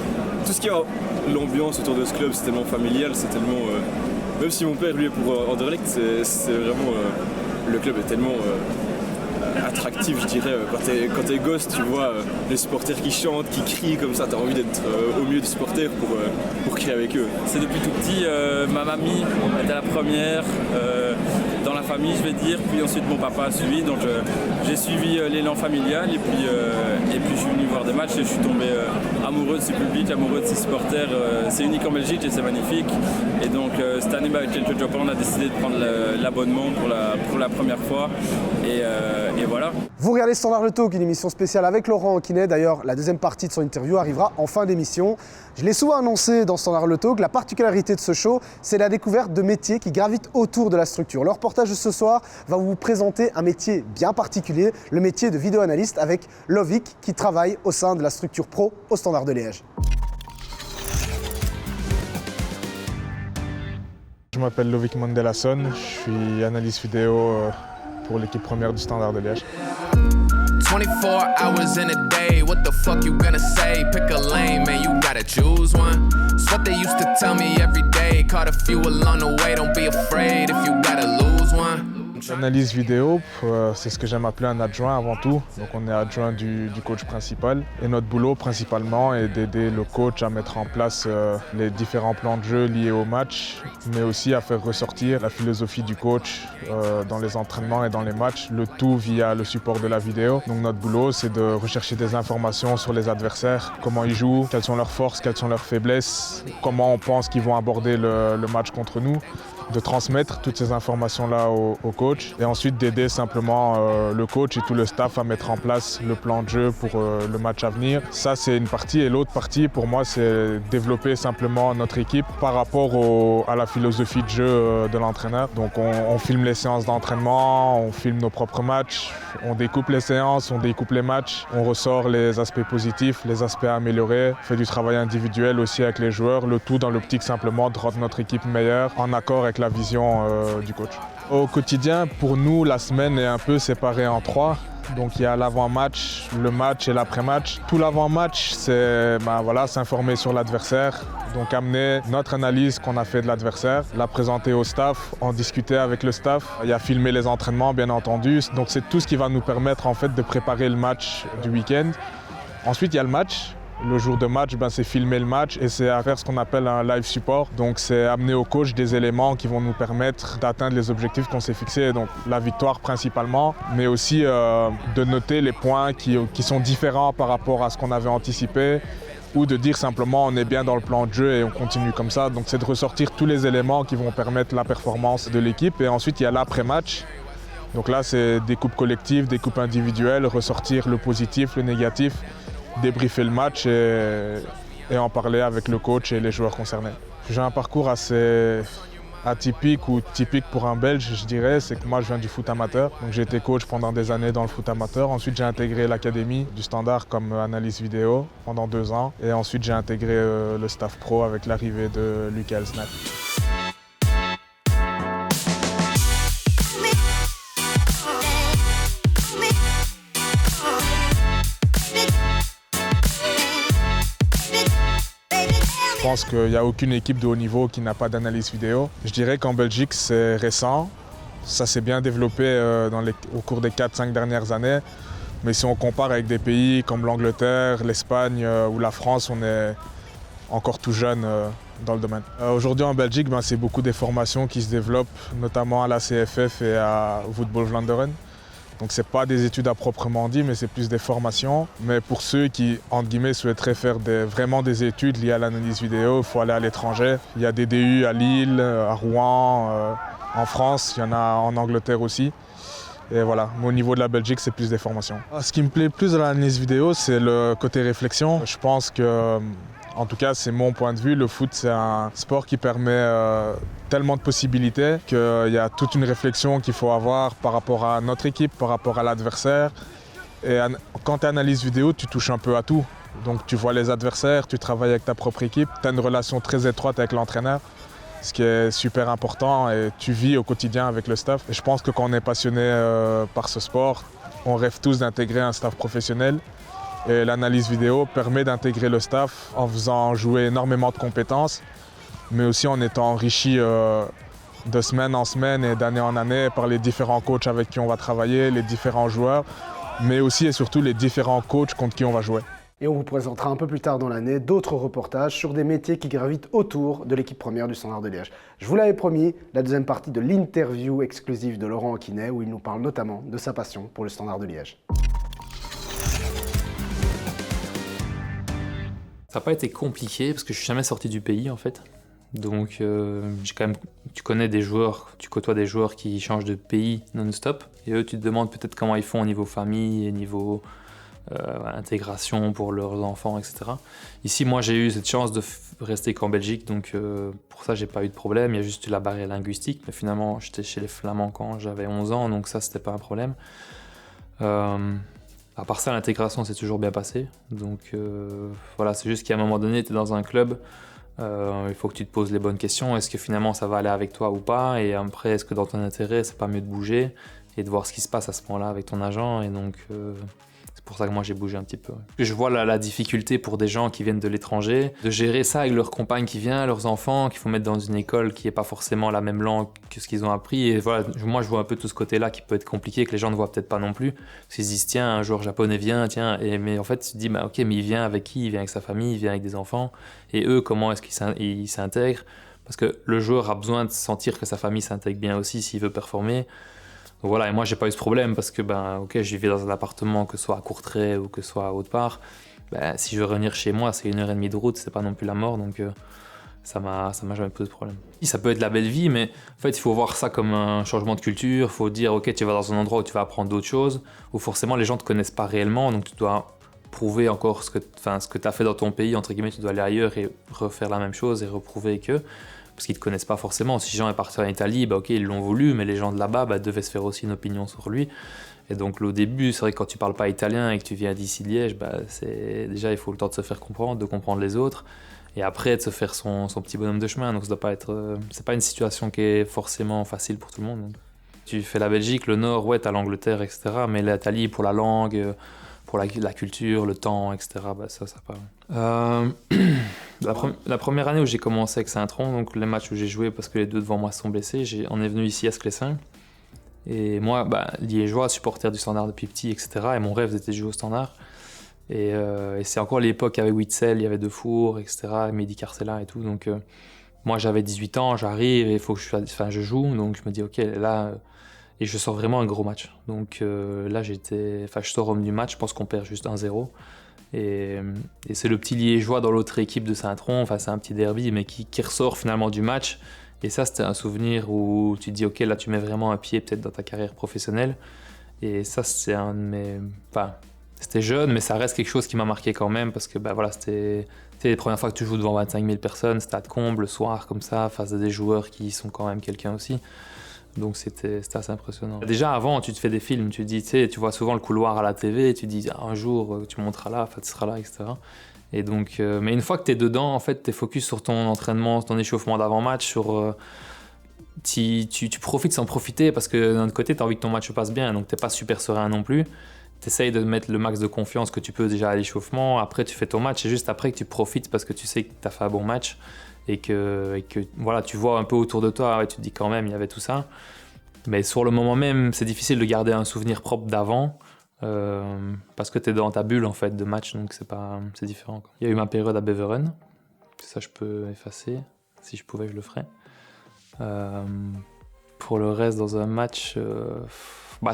S9: tout ce qui a l'ambiance autour de ce club, c'est tellement familial, c'est tellement. Même si mon père lui est pour Anderlecht, c'est vraiment. Le club est tellement attractif, je dirais. Quand t'es gosse, tu vois les supporters qui chantent, qui crient comme ça, t'as envie d'être au milieu des supporters pour crier avec eux.
S10: C'est depuis tout petit, ma mamie était la première dans la famille, je vais dire, puis ensuite mon papa a suivi, donc j'ai suivi l'élan familial et puis je suis venu voir des matchs et je suis tombé amoureux de ce public, amoureux de ses supporters. C'est unique en Belgique et c'est magnifique. Et donc cette année, avec quelques jobbers, on a décidé de prendre l'abonnement pour la première fois. Et voilà.
S1: Vous regardez Standard Le Talk, une émission spéciale avec Laurent Anquinet. D'ailleurs, la deuxième partie de son interview arrivera en fin d'émission. Je l'ai souvent annoncé dans Standard Le Talk, la particularité de ce show, c'est la découverte de métiers qui gravitent autour de la structure. Le reportage de ce soir va vous présenter un métier bien particulier, le métier de vidéo-analyste avec Lovic qui travaille au sein de la structure pro au Standard de Liège.
S12: Je m'appelle Lovic Mandelasson, je suis analyste vidéo pour l'équipe première du Standard de Liège.
S13: 24 hours in a day, what the fuck you gonna say? Pick a lane, man, you gotta choose one. It's what they used to tell me every day. Caught a few along the way, don't be afraid if you gotta lose one.
S12: L'analyse vidéo, c'est ce que j'aime appeler un adjoint avant tout. Donc on est adjoint du coach principal. Et notre boulot principalement est d'aider le coach à mettre en place les différents plans de jeu liés au match, mais aussi à faire ressortir la philosophie du coach dans les entraînements et dans les matchs, le tout via le support de la vidéo. Donc notre boulot, c'est de rechercher des informations sur les adversaires, comment ils jouent, quelles sont leurs forces, quelles sont leurs faiblesses, comment on pense qu'ils vont aborder le match contre nous. de transmettre toutes ces informations-là au coach et ensuite d'aider simplement le coach et tout le staff à mettre en place le plan de jeu pour le match à venir. Ça, c'est une partie et l'autre partie, pour moi, c'est développer simplement notre équipe par rapport à la philosophie de jeu de l'entraîneur. Donc, on filme les séances d'entraînement, on filme nos propres matchs, on découpe les séances, on découpe les matchs, on ressort les aspects positifs, les aspects à améliorer, on fait du travail individuel aussi avec les joueurs, le tout dans l'optique simplement de rendre notre équipe meilleure en accord avec la vision du coach. Au quotidien, pour nous, la semaine est un peu séparée en 3. Donc il y a l'avant-match, le match et l'après-match. Tout l'avant-match, c'est s'informer sur l'adversaire, donc amener notre analyse qu'on a fait de l'adversaire, la présenter au staff, en discuter avec le staff. Il y a filmer les entraînements, bien entendu. Donc c'est tout ce qui va nous permettre en fait de préparer le match du week-end. Ensuite, il y a le match. Le jour de match, c'est filmer le match et c'est à faire ce qu'on appelle un live support. Donc c'est amener au coach des éléments qui vont nous permettre d'atteindre les objectifs qu'on s'est fixés. Donc la victoire principalement, mais aussi de noter les points qui sont différents par rapport à ce qu'on avait anticipé ou de dire simplement on est bien dans le plan de jeu et on continue comme ça. Donc c'est de ressortir tous les éléments qui vont permettre la performance de l'équipe. Et ensuite il y a l'après-match. Donc là c'est des coupes collectives, des coupes individuelles, ressortir le positif, le négatif, débriefer le match et en parler avec le coach et les joueurs concernés. J'ai un parcours assez atypique ou typique pour un Belge, je dirais. C'est que moi, je viens du foot amateur. Donc, j'ai été coach pendant des années dans le foot amateur. Ensuite, j'ai intégré l'académie du Standard comme analyse vidéo pendant 2 ans. Et ensuite, j'ai intégré le staff pro avec l'arrivée de Lucas Elsner. Je pense qu'il n'y a aucune équipe de haut niveau qui n'a pas d'analyse vidéo. Je dirais qu'en Belgique, c'est récent. Ça s'est bien développé au cours des 4-5 dernières années. Mais si on compare avec des pays comme l'Angleterre, l'Espagne ou la France, on est encore tout jeune dans le domaine. Aujourd'hui en Belgique, c'est beaucoup des formations qui se développent, notamment à la CFF et à Voetbal Vlaanderen. Donc ce n'est pas des études à proprement dit, mais c'est plus des formations. Mais pour ceux qui, entre guillemets, souhaiteraient faire vraiment des études liées à l'analyse vidéo, il faut aller à l'étranger. Il y a des DU à Lille, à Rouen, en France, il y en a en Angleterre aussi. Et voilà, mais au niveau de la Belgique, c'est plus des formations. Ce qui me plaît plus dans l'analyse vidéo, c'est le côté réflexion. Je pense que, en tout cas, c'est mon point de vue, le foot, c'est un sport qui permet tellement de possibilités qu'il y a toute une réflexion qu'il faut avoir par rapport à notre équipe, par rapport à l'adversaire. Et quand tu analyses vidéo, tu touches un peu à tout. Donc tu vois les adversaires, tu travailles avec ta propre équipe, tu as une relation très étroite avec l'entraîneur, ce qui est super important et tu vis au quotidien avec le staff. Et je pense que quand on est passionné par ce sport, on rêve tous d'intégrer un staff professionnel. Et l'analyse vidéo permet d'intégrer le staff en faisant jouer énormément de compétences, mais aussi en étant enrichi de semaine en semaine et d'année en année par les différents coachs avec qui on va travailler, les différents joueurs, mais aussi et surtout les différents coachs contre qui on va jouer.
S1: Et on vous présentera un peu plus tard dans l'année d'autres reportages sur des métiers qui gravitent autour de l'équipe première du Standard de Liège. Je vous l'avais promis, la deuxième partie de l'interview exclusive de Laurent Anquinet, où il nous parle notamment de sa passion pour le Standard de Liège.
S2: Ça n'a pas été compliqué parce que je suis jamais sorti du pays en fait. Donc tu connais des joueurs, tu côtoies des joueurs qui changent de pays non-stop. Et eux, tu te demandes peut-être comment ils font au niveau famille et niveau intégration pour leurs enfants, etc. Ici, moi, j'ai eu cette chance de rester qu'en Belgique, donc pour ça, j'ai pas eu de problème. Il y a juste eu la barrière linguistique, mais finalement, j'étais chez les Flamands quand j'avais 11 ans, donc ça, c'était pas un problème. À part ça, l'intégration s'est toujours bien passée. Donc voilà, c'est juste qu'à un moment donné, tu es dans un club, il faut que tu te poses les bonnes questions. Est-ce que finalement ça va aller avec toi ou pas? Et après, est-ce que dans ton intérêt, c'est pas mieux de bouger et de voir ce qui se passe à ce moment-là avec ton agent? Et donc c'est pour ça que moi j'ai bougé un petit peu. Je vois la difficulté pour des gens qui viennent de l'étranger, de gérer ça avec leur compagne qui vient, leurs enfants, qu'il faut mettre dans une école qui n'est pas forcément la même langue que ce qu'ils ont appris. Et voilà, moi je vois un peu tout ce côté-là qui peut être compliqué, que les gens ne voient peut-être pas non plus. Parce qu'ils se disent, tiens, un joueur japonais vient, tiens. Mais en fait, tu te dis, ok, mais il vient avec qui? Il vient avec sa famille, il vient avec des enfants. Et eux, comment est-ce qu'ils s'intègrent? Parce que le joueur a besoin de sentir que sa famille s'intègre bien aussi s'il veut performer. Donc voilà, et moi j'ai pas eu ce problème parce que ok, je vivais dans un appartement, que ce soit à Courtrai ou que ce soit à autre part. Si je veux revenir chez moi, c'est 1h30 de route, c'est pas non plus la mort, donc Ça m'a jamais posé de problème. Ça peut être la belle vie, mais en fait, il faut voir ça comme un changement de culture. Il faut dire, ok, tu vas dans un endroit où tu vas apprendre d'autres choses, où forcément les gens ne te connaissent pas réellement, donc tu dois prouver encore ce que tu as fait dans ton pays, entre guillemets, tu dois aller ailleurs et refaire la même chose et reprouver que, parce qu'ils ne te connaissent pas forcément. Si les gens sont partis en Italie, bah, ok, ils l'ont voulu, mais les gens de là-bas devaient se faire aussi une opinion sur lui. Et donc au début, c'est vrai que quand tu parles pas italien et que tu viens d'ici Liège, bah, déjà il faut le temps de se faire comprendre, de comprendre les autres. Et après, de se faire son petit bonhomme de chemin. Donc, ça doit pas être. C'est pas une situation qui est forcément facile pour tout le monde. Donc. Tu fais la Belgique, le Nord, ouais, t'as l'Angleterre, etc. Mais l'Italie, pour la langue, pour la culture, le temps, etc. Bah, ça parle. La première année où j'ai commencé avec Saint-Tron, donc les matchs où j'ai joué parce que les deux devant moi se sont blessés, on est venu ici à Sclessin. Et moi, liégeois, supporter du Standard depuis petit, etc. Et mon rêve, c'était de jouer au Standard. Et c'est encore l'époque avec Witzel, il y avait Defour, etc., Mehdi Carcella et tout. Donc moi j'avais 18 ans, j'arrive et il faut que je joue. Donc je me dis ok, là, et je sors vraiment un gros match. Donc là je sors homme du match, je pense qu'on perd juste 1-0. Et c'est le petit liégeois dans l'autre équipe de Saint-Tron, c'est un petit derby, mais qui ressort finalement du match. Et ça c'était un souvenir où tu te dis ok, là tu mets vraiment un pied peut-être dans ta carrière professionnelle. Et ça c'est un de mes... C'était jeune, mais ça reste quelque chose qui m'a marqué quand même, parce que c'était les premières fois que tu joues devant 25 000 personnes, stade comble, le soir, comme ça, face à des joueurs qui sont quand même quelqu'un aussi. Donc c'était assez impressionnant. Déjà avant, tu te fais des films, tu te dis, tu vois souvent le couloir à la TV, et tu te dis, un jour, tu monteras là, tu seras là, etc. Et donc, mais une fois que tu es dedans, en fait, tu es focus sur ton entraînement, ton échauffement d'avant-match, sur... tu profites sans profiter, parce que d'un autre côté, tu as envie que ton match se passe bien, donc tu n'es pas super serein non plus. Tu essayes de mettre le max de confiance que tu peux déjà à l'échauffement, après tu fais ton match, et juste après que tu profites parce que tu sais que tu as fait un bon match et que voilà, tu vois un peu autour de toi, et tu te dis quand même il y avait tout ça. Mais sur le moment même, c'est difficile de garder un souvenir propre d'avant parce que tu es dans ta bulle en fait, de match, donc c'est différent, quoi. Il y a eu ma période à Beveren, ça je peux effacer, si je pouvais je le ferais. Pour le reste, dans un match...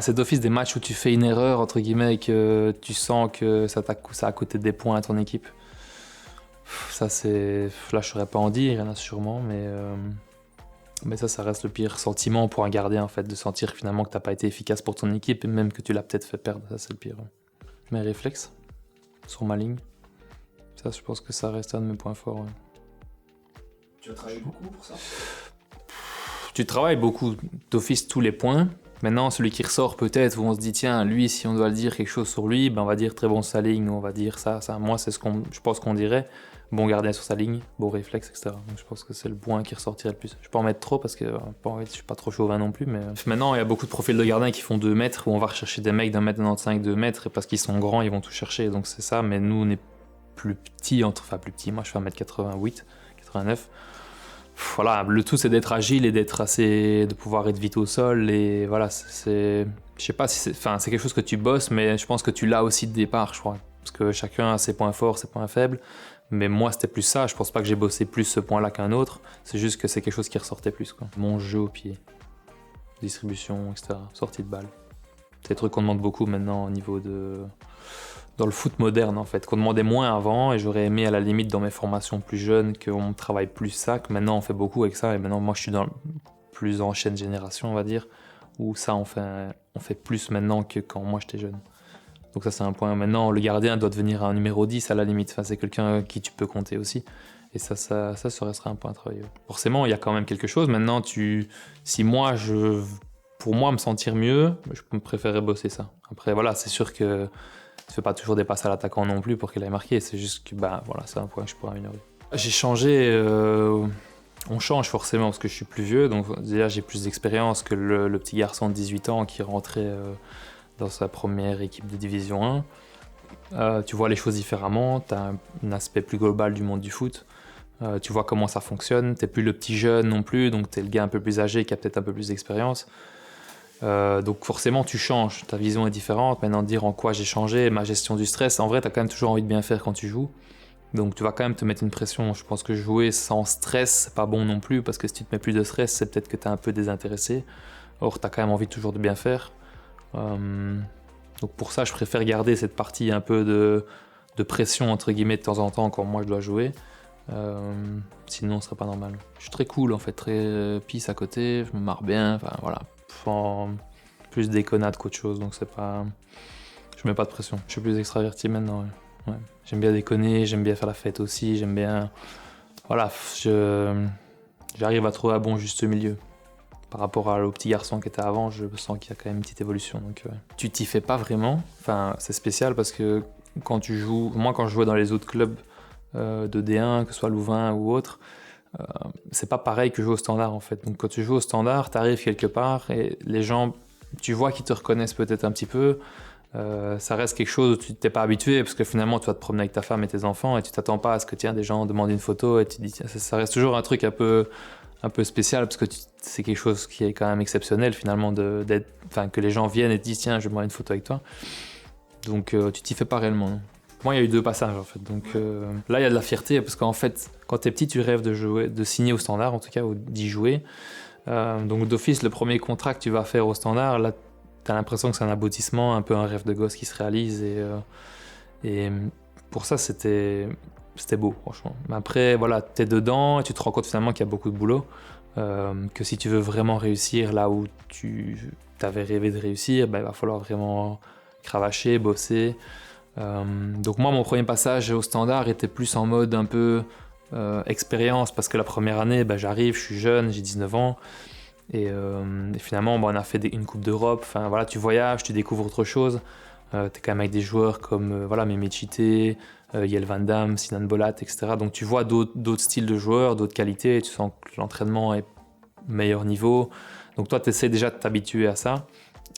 S2: c'est d'office des matchs où tu fais une erreur, entre guillemets, et que tu sens que ça a coûté des points à ton équipe. Ça, c'est... Là, je ne saurais pas en dire, il y en a sûrement, mais ça reste le pire sentiment pour un gardien, en fait, de sentir finalement que tu n'as pas été efficace pour ton équipe, et même que tu l'as peut-être fait perdre, ça, c'est le pire. Mes réflexes, sur ma ligne, ça, je pense que ça reste un de mes points forts. Ouais.
S1: Tu as travaillé beaucoup pour ça ?
S2: Tu travailles beaucoup, d'office, tous les points. Maintenant, celui qui ressort peut-être, où on se dit, tiens, lui, si on doit le dire quelque chose sur lui, on va dire très bon sur sa ligne, on va dire ça. Moi, c'est je pense qu'on dirait. Bon gardien sur sa ligne, bon réflexe, etc. Donc je pense que c'est le point qui ressortirait le plus. Je peux en mettre trop parce que je suis pas trop chauvin non plus, mais maintenant, il y a beaucoup de profils de gardiens qui font 2 mètres, où on va rechercher des mecs d'1m95, 2 mètres, et parce qu'ils sont grands, ils vont tout chercher. Donc c'est ça, mais nous, on est plus petits, plus petits. Moi, je fais 1m88, 89. Voilà, le tout c'est d'être agile et de pouvoir être vite au sol, et voilà, je sais pas si c'est quelque chose que tu bosses, mais je pense que tu l'as aussi de départ, je crois, parce que chacun a ses points forts, ses points faibles, mais moi c'était plus ça, je pense pas que j'ai bossé plus ce point-là qu'un autre, c'est juste que c'est quelque chose qui ressortait plus, quoi. Mon jeu au pied, distribution, etc., sortie de balle, c'est des trucs qu'on demande beaucoup maintenant au niveau dans le foot moderne, en fait, qu'on demandait moins avant, et j'aurais aimé à la limite dans mes formations plus jeunes qu'on travaille plus ça, que maintenant on fait beaucoup avec ça, et maintenant moi je suis dans plus ancienne génération, on va dire, où ça on fait plus maintenant que quand moi j'étais jeune. Donc ça c'est un point. Maintenant le gardien doit devenir un numéro 10 à la limite, c'est quelqu'un qui tu peux compter aussi, et ça restera un point à travailler. Forcément il y a quand même quelque chose, maintenant pour moi me sentir mieux, je préférerais bosser ça. Après voilà, c'est sûr que tu ne fais pas toujours des passes à l'attaquant non plus pour qu'il aille marquer, c'est juste que c'est un point que je pourrais améliorer. J'ai changé, on change forcément parce que je suis plus vieux, donc déjà j'ai plus d'expérience que le petit garçon de 18 ans qui rentrait dans sa première équipe de division 1. Tu vois les choses différemment, tu as un aspect plus global du monde du foot, tu vois comment ça fonctionne, tu n'es plus le petit jeune non plus, donc tu es le gars un peu plus âgé qui a peut-être un peu plus d'expérience. Donc forcément tu changes, ta vision est différente. Maintenant dire en quoi j'ai changé, ma gestion du stress, en vrai tu as quand même toujours envie de bien faire quand tu joues, donc tu vas quand même te mettre une pression. Je pense que jouer sans stress c'est pas bon non plus, parce que si tu te mets plus de stress c'est peut-être que tu es un peu désintéressé, or tu as quand même envie toujours de bien faire. Donc pour ça je préfère garder cette partie un peu de pression entre guillemets de temps en temps quand moi je dois jouer, Sinon, ce serait pas normal. Je suis très cool en fait, très peace à côté, je me marre bien, enfin voilà. Plus déconnade qu'autre chose, donc c'est pas... Je mets pas de pression. Je suis plus extraverti maintenant, ouais. Ouais. J'aime bien déconner, j'aime bien faire la fête aussi, j'aime bien... Voilà, j'arrive à trouver un bon juste milieu. Par rapport au petit garçon qui était avant, je sens qu'il y a quand même une petite évolution. Donc, tu t'y fais pas vraiment. Enfin, c'est spécial parce que quand tu joues... Moi, quand je jouais dans les autres clubs de D1, que ce soit Louvain ou autre, c'est pas pareil que jouer au Standard en fait. Donc quand tu joues au Standard, t'arrives quelque part et les gens, tu vois qu'ils te reconnaissent peut-être un petit peu. Ça reste quelque chose où tu t'es pas habitué parce que finalement tu vas te promener avec ta femme et tes enfants et tu t'attends pas à ce que des gens demandent une photo et tu dis ça reste toujours un truc un peu spécial parce que c'est quelque chose qui est quand même exceptionnel finalement que les gens viennent et te disent tiens je veux demander une photo avec toi. Donc tu t'y fais pas réellement. Non. Moi il y a eu 2 passages en fait. Donc là il y a de la fierté parce qu'en fait quand t'es petit tu rêves de jouer, de signer au Standard en tout cas ou d'y jouer. Donc d'office le premier contrat que tu vas faire au Standard là t'as l'impression que c'est un aboutissement, un peu un rêve de gosse qui se réalise et pour ça c'était beau franchement. Mais après voilà, t'es dedans et tu te rends compte finalement qu'il y a beaucoup de boulot, que si tu veux vraiment réussir là où tu t'avais rêvé de réussir, il va falloir vraiment cravacher, bosser. Donc moi mon premier passage au Standard était plus en mode un peu expérience parce que la première année j'arrive, je suis jeune, j'ai 19 ans. Et finalement, on a fait une Coupe d'Europe. Enfin, voilà, tu voyages, tu découvres autre chose. T'es quand même avec des joueurs comme Mehmet Chité, Yel Van Damme, Sinan Bolat, etc. Donc tu vois d'autres styles de joueurs, d'autres qualités. Tu sens que l'entraînement est meilleur niveau. Donc toi, tu essaies déjà de t'habituer à ça.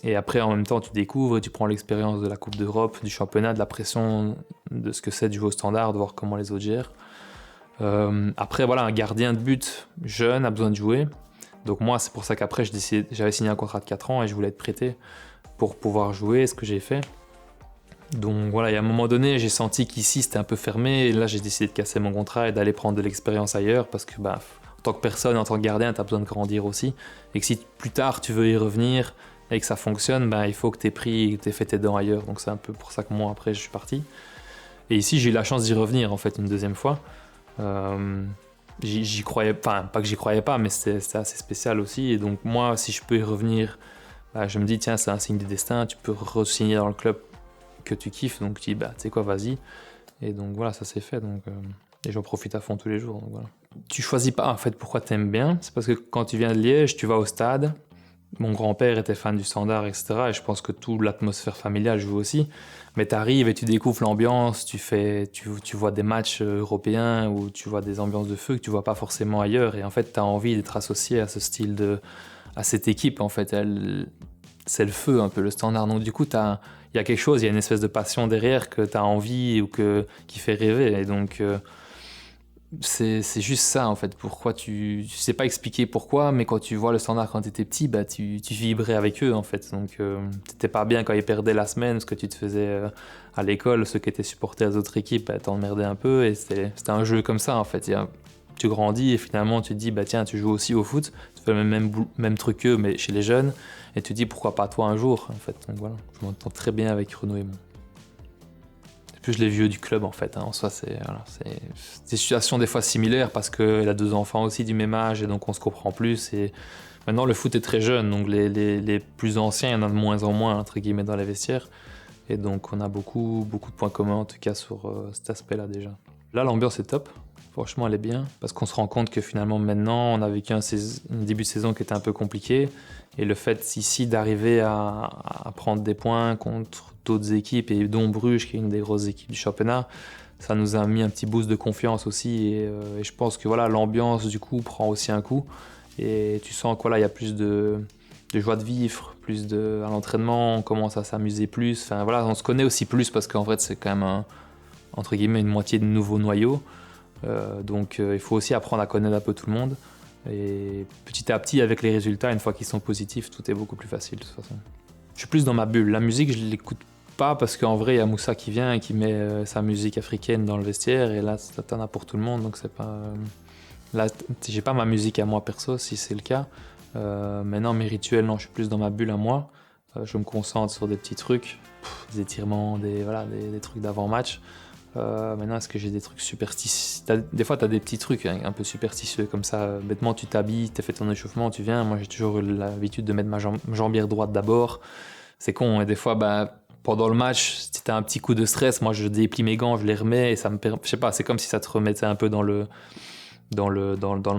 S2: Et après, en même temps, tu découvres et tu prends l'expérience de la Coupe d'Europe, du championnat, de la pression, de ce que c'est de jouer au Standard, de voir comment les autres gèrent. Après, voilà, un gardien de but jeune a besoin de jouer. Donc moi, c'est pour ça qu'après, j'avais signé un contrat de 4 ans et je voulais être prêté pour pouvoir jouer, ce que j'ai fait. Donc voilà, et à un moment donné, j'ai senti qu'ici, c'était un peu fermé. Et là, j'ai décidé de casser mon contrat et d'aller prendre de l'expérience ailleurs parce que en tant que personne, en tant que gardien, tu as besoin de grandir aussi. Et que si plus tard, tu veux y revenir et que ça fonctionne, il faut que tu aies pris et que tu aies fait tes dents ailleurs. Donc c'est un peu pour ça que moi, après, je suis parti. Et ici, j'ai eu la chance d'y revenir, en fait, une deuxième fois. J'y croyais, enfin pas que j'y croyais pas, mais c'était assez spécial aussi. Et donc moi, si je peux y revenir, je me dis tiens, c'est un signe du destin, tu peux re-signer dans le club que tu kiffes, donc tu dis tu sais quoi, vas-y. Et donc voilà, ça s'est fait. Donc et j'en profite à fond tous les jours. Donc, voilà. Tu choisis pas en fait pourquoi t'aimes bien. C'est parce que quand tu viens de Liège, tu vas au stade. Mon grand-père était fan du Standard, etc. Et je pense que toute l'atmosphère familiale joue aussi. Mais tu arrives et tu découvres l'ambiance, tu vois des matchs européens ou tu vois des ambiances de feu que tu vois pas forcément ailleurs. Et en fait, tu as envie d'être associé à ce style à cette équipe. En fait, c'est le feu un peu, le Standard. Donc du coup, il y a quelque chose, il y a une espèce de passion derrière que tu as envie ou qui fait rêver. Et donc... c'est juste ça en fait, pourquoi tu sais pas expliquer pourquoi, mais quand tu vois le Standard quand t'étais petit, tu vibrais avec eux en fait, donc t'étais pas bien quand ils perdaient la semaine, ce que tu te faisais à l'école, ceux qui étaient supporters des autres équipes, t'emmerdais un peu, et c'était un jeu comme ça en fait, tu grandis et finalement tu te dis tiens, tu joues aussi au foot, tu fais le même truc qu'eux mais chez les jeunes, et tu te dis pourquoi pas toi un jour en fait, donc voilà, je m'entends très bien avec Renaud et moi. Plus les vieux du club en fait, en soi c'est des situations des fois similaires parce qu'il a 2 enfants aussi du même âge et donc on se comprend plus, et maintenant le foot est très jeune, donc les plus anciens il y en a de moins en moins entre guillemets dans les vestiaires, et donc on a beaucoup de points communs en tout cas sur cet aspect là déjà. Là l'ambiance est top, franchement elle est bien, parce qu'on se rend compte que finalement maintenant on a vécu un début de saison qui était un peu compliqué, et le fait ici d'arriver à prendre des points contre d'autres équipes, et dont Bruges qui est une des grosses équipes du championnat, ça nous a mis un petit boost de confiance aussi, et je pense que voilà, l'ambiance du coup prend aussi un coup, et tu sens qu'il y a plus de joie de vivre, plus à l'entraînement, on commence à s'amuser plus, enfin voilà, on se connaît aussi plus parce qu'en fait c'est quand même entre guillemets une moitié de nouveau noyau, donc il faut aussi apprendre à connaître un peu tout le monde, et petit à petit avec les résultats, une fois qu'ils sont positifs, tout est beaucoup plus facile de toute façon. Je suis plus dans ma bulle, la musique je l'écoute pas parce qu'en vrai il y a Moussa qui vient et qui met sa musique africaine dans le vestiaire, et là t'en as pour tout le monde, donc c'est pas... Là j'ai pas ma musique à moi perso si c'est le cas, mais non, mes rituels, non, je suis plus dans ma bulle à moi, je me concentre sur des petits trucs, des étirements, des trucs d'avant-match, Maintenant, est-ce que j'ai des trucs superstitieux? Des fois, tu as des petits trucs un peu superstitieux comme ça. Bêtement, tu t'habilles, tu as fait ton échauffement, tu viens. Moi, j'ai toujours eu l'habitude de mettre ma jambière droite d'abord. C'est con, et des fois, pendant le match, si tu as un petit coup de stress, moi, je déplie mes gants, je les remets, et ça me permet, je sais pas, c'est comme si ça te remettait un peu dans le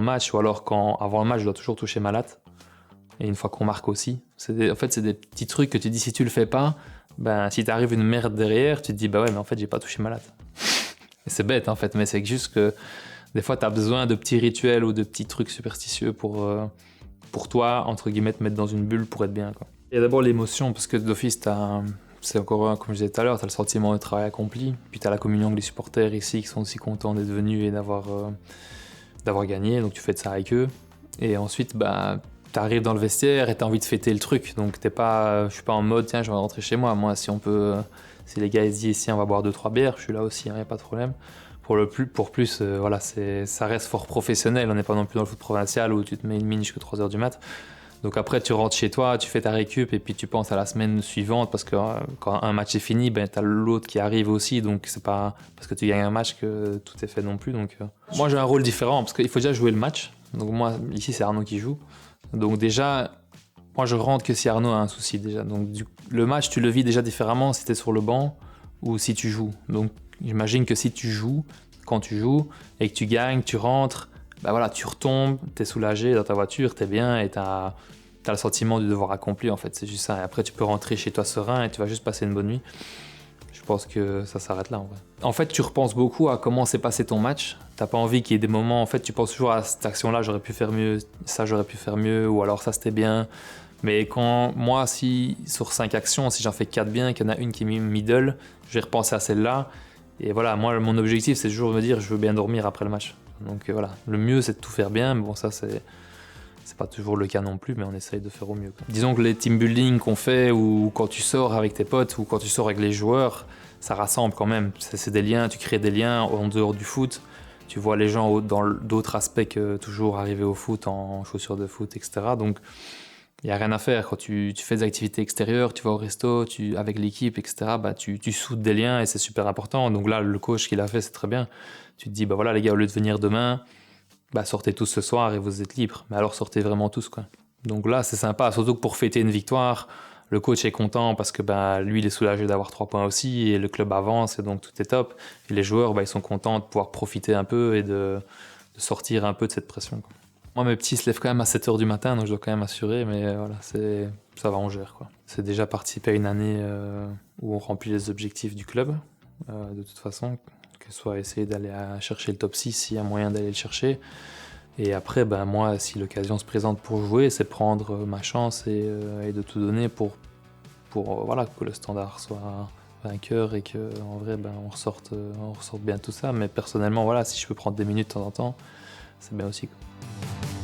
S2: match, ou alors avant le match, je dois toujours toucher ma latte. Et une fois qu'on marque aussi. En fait, c'est des petits trucs que tu dis, si tu le fais pas, si t'arrive une merde derrière, tu te dis, ouais, mais en fait, j'ai pas touché ma latte. Et c'est bête, en fait, mais c'est juste que des fois, t'as besoin de petits rituels ou de petits trucs superstitieux pour toi, entre guillemets, te mettre dans une bulle pour être bien, quoi. Il y a d'abord l'émotion, parce que d'office, c'est encore, comme je disais tout à l'heure, t'as le sentiment de travail accompli, puis t'as la communion avec les supporters ici qui sont aussi contents d'être venus et d'avoir gagné, donc tu fêtes ça avec eux. Et ensuite, t'arrives dans le vestiaire et t'as envie de fêter le truc, donc je suis pas en mode tiens je vais rentrer chez moi. Moi si les gars ils se disent ici on va boire 2-3 bières, je suis là aussi, y a pas de problème. Pour plus, voilà, ça reste fort professionnel, on n'est pas non plus dans le foot provincial où tu te mets une mine jusqu'à 3h du mat. Donc après tu rentres chez toi, tu fais ta récup et puis tu penses à la semaine suivante parce que quand un match est fini, t'as l'autre qui arrive aussi, donc c'est pas parce que tu gagnes un match que tout est fait non plus. Donc moi j'ai un rôle différent parce qu'il faut déjà jouer le match, donc moi ici c'est Arnaud qui joue. Donc déjà, moi je rentre que si Arnaud a un souci déjà. Donc le match, tu le vis déjà différemment si tu es sur le banc ou si tu joues. Donc j'imagine que si tu joues, quand tu joues et que tu gagnes, tu rentres, tu retombes, tu es soulagé dans ta voiture, tu es bien et tu as le sentiment du devoir accompli en fait. C'est juste ça. Et après tu peux rentrer chez toi serein et tu vas juste passer une bonne nuit. Je pense que ça s'arrête là en vrai. En fait, tu repenses beaucoup à comment s'est passé ton match. T'as pas envie qu'il y ait des moments, en fait, tu penses toujours à cette action-là, j'aurais pu faire mieux, ça j'aurais pu faire mieux, ou alors ça c'était bien. Mais moi, si sur 5 actions, si j'en fais 4 bien, qu'il y en a une qui est middle, je vais repenser à celle-là. Et voilà, moi, mon objectif, c'est toujours de me dire, je veux bien dormir après le match. Donc voilà, le mieux, c'est de tout faire bien, mais bon, ça c'est pas toujours le cas non plus, mais on essaye de faire au mieux, quoi. Disons que les team building qu'on fait, ou quand tu sors avec tes potes, ou quand tu sors avec les joueurs, ça rassemble quand même. C'est des liens, tu crées des liens en dehors du foot. Tu vois les gens dans d'autres aspects que toujours arriver au foot en chaussures de foot, etc. Donc, il n'y a rien à faire. Quand tu fais des activités extérieures, tu vas au resto, avec l'équipe, etc., tu soudes des liens et c'est super important. Donc là, le coach qui l'a fait, c'est très bien. Tu te dis, voilà les gars, au lieu de venir demain, sortez tous ce soir et vous êtes libres. Mais alors sortez vraiment tous, quoi. Donc là, c'est sympa, surtout que pour fêter une victoire, le coach est content parce que lui, il est soulagé d'avoir 3 points aussi et le club avance et donc tout est top. Et les joueurs, ils sont contents de pouvoir profiter un peu et de sortir un peu de cette pression, quoi. Moi, mes petits se lèvent quand même à 7h du matin, donc je dois quand même assurer, mais voilà, ça va, on gère, quoi. C'est déjà participer à une année où on remplit les objectifs du club, de toute façon, que ce soit essayer d'aller chercher le top 6 s'il y a moyen d'aller le chercher. Et après, moi, si l'occasion se présente pour jouer, c'est prendre ma chance et de tout donner pour que le Standard soit vainqueur et qu'en vrai, on ressorte bien tout ça. Mais personnellement, voilà, si je peux prendre des minutes de temps en temps, c'est bien aussi, quoi.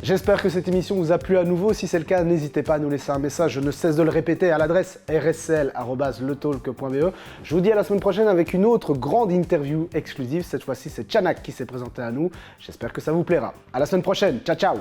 S1: J'espère que cette émission vous a plu à nouveau. Si c'est le cas, n'hésitez pas à nous laisser un message. Je ne cesse de le répéter à l'adresse rsl@letalk.be. Je vous dis à la semaine prochaine avec une autre grande interview exclusive. Cette fois-ci, c'est Chanak qui s'est présenté à nous. J'espère que ça vous plaira. À la semaine prochaine. Ciao, ciao.